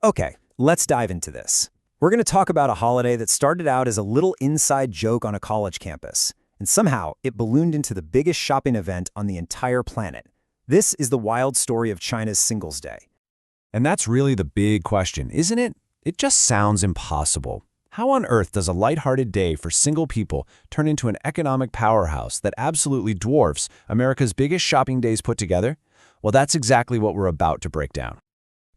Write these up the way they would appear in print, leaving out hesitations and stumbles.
Okay, let's dive into this. We're going to talk about a holiday that started out as a little inside joke on a college campus, and somehow it ballooned into the biggest shopping event on the entire planet. This is the wild story of China's Singles' Day. And that's really the big question, isn't it? It just sounds impossible. How on earth does a lighthearted day for single people turn into an economic powerhouse that absolutely dwarfs America's biggest shopping days put together? Well, that's exactly what we're about to break down.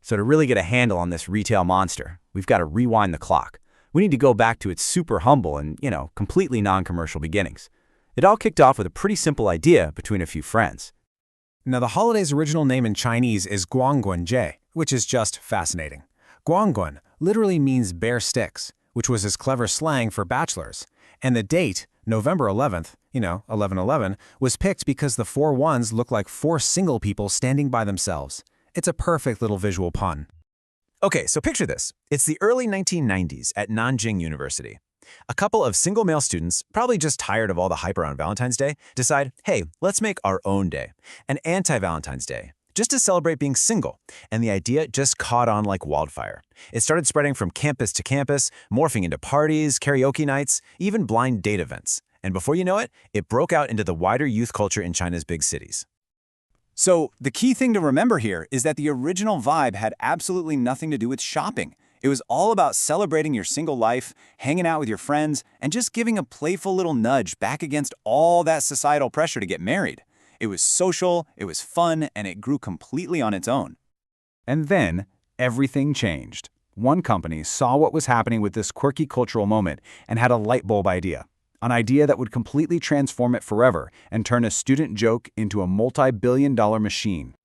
So to really get a handle on this retail monster, we've got to rewind the clock. We need to go back to its super humble and, completely non-commercial beginnings. It all kicked off with a pretty simple idea between a few friends. Now, the holiday's original name in Chinese is Guangguanjie, which is just fascinating. Guangguan literally means bare sticks, which was his clever slang for bachelors. And the date, November 11th, 1111, was picked because the four ones look like four single people standing by themselves. It's a perfect little visual pun. Okay, so picture this. It's the early 1990s at Nanjing University. A couple of single male students, probably just tired of all the hype around Valentine's Day, decide, hey, let's make our own day, an anti-Valentine's Day, just to celebrate being single. And the idea just caught on like wildfire. It started spreading from campus to campus, morphing into parties, karaoke nights, even blind date events. And before you know it, it broke out into the wider youth culture in China's big cities. So the key thing to remember here is that the original vibe had absolutely nothing to do with shopping. It was all about celebrating your single life, hanging out with your friends, and just giving a playful little nudge back against all that societal pressure to get married. It was social, it was fun, and it grew completely on its own. And then, everything changed. One company saw what was happening with this quirky cultural moment and had a light bulb idea. An idea that would completely transform it forever and turn a student joke into a multi-billion-dollar machine.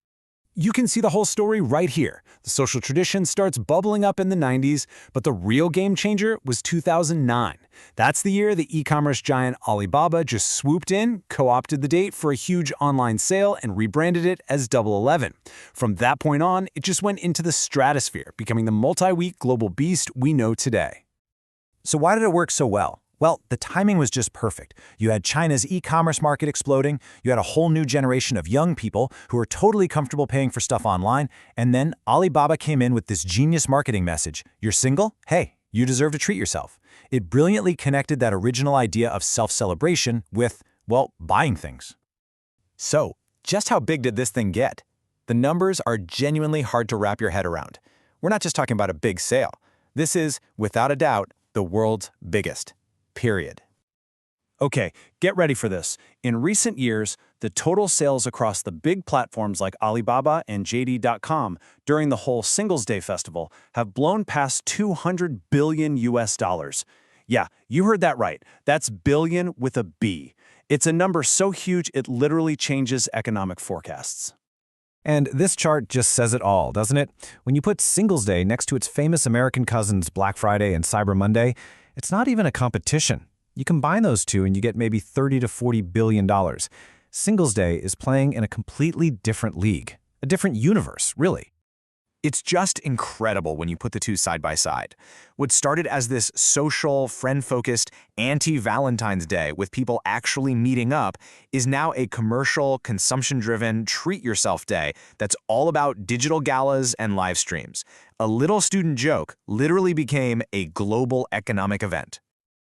You can see the whole story right here. The social tradition starts bubbling up in the 90s, but the real game changer was 2009. That's the year the e-commerce giant Alibaba just swooped in, co-opted the date for a huge online sale, and rebranded it as Double 11. From that point on, it just went into the stratosphere, becoming the multi-week global beast we know today. So why did it work so well? Well, the timing was just perfect. You had China's e-commerce market exploding, you had a whole new generation of young people who were totally comfortable paying for stuff online, and then Alibaba came in with this genius marketing message. You're single? Hey, you deserve to treat yourself. It brilliantly connected that original idea of self-celebration with, well, buying things. So, just how big did this thing get? The numbers are genuinely hard to wrap your head around. We're not just talking about a big sale. This is, without a doubt, the world's biggest. Period. Okay, get ready for this. In recent years, the total sales across the big platforms like Alibaba and JD.com during the whole Singles' Day festival have blown past $200 billion US. Yeah, you heard that right. That's billion with a B. It's a number so huge it literally changes economic forecasts. And this chart just says it all, doesn't it? When you put Singles' Day next to its famous American cousins Black Friday and Cyber Monday, it's not even a competition. You combine those two and you get maybe $30 to $40 billion. Singles' Day is playing in a completely different league, a different universe, really. It's just incredible when you put the two side by side. What started as this social, friend-focused, anti-Valentine's Day with people actually meeting up is now a commercial, consumption-driven, treat-yourself day that's all about digital galas and live streams. A little student joke literally became a global economic event.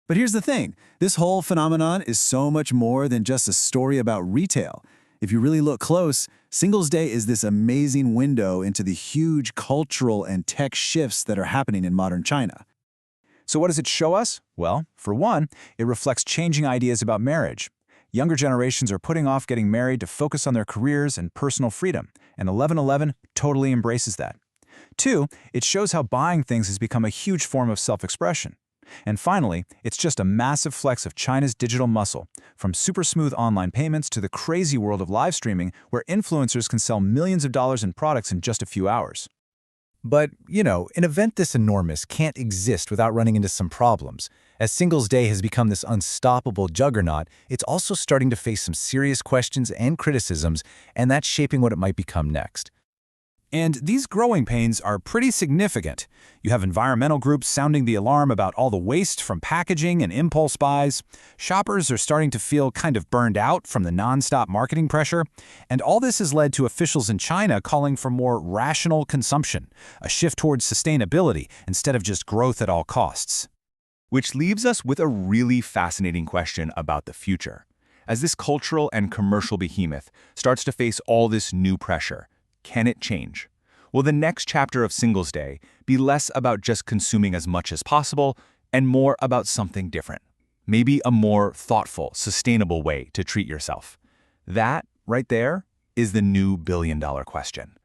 But here's the thing, this whole phenomenon is so much more than just a story about retail. If you really look close, Singles' Day is this amazing window into the huge cultural and tech shifts that are happening in modern China. So what does it show us? Well, for one, it reflects changing ideas about marriage. Younger generations are putting off getting married to focus on their careers and personal freedom, and 1111 totally embraces that. Two, it shows how buying things has become a huge form of self-expression. And finally, it's just a massive flex of China's digital muscle, from super smooth online payments to the crazy world of live streaming where influencers can sell millions of dollars in products in just a few hours. But, an event this enormous can't exist without running into some problems. As Singles' Day has become this unstoppable juggernaut, it's also starting to face some serious questions and criticisms, and that's shaping what it might become next. And these growing pains are pretty significant. You have environmental groups sounding the alarm about all the waste from packaging and impulse buys. Shoppers are starting to feel kind of burned out from the nonstop marketing pressure. And all this has led to officials in China calling for more rational consumption, a shift towards sustainability instead of just growth at all costs. Which leaves us with a really fascinating question about the future. As this cultural and commercial behemoth starts to face all this new pressure, can it change? Will the next chapter of Singles Day be less about just consuming as much as possible and more about something different? Maybe a more thoughtful, sustainable way to treat yourself. That, right there, is the new billion-dollar question.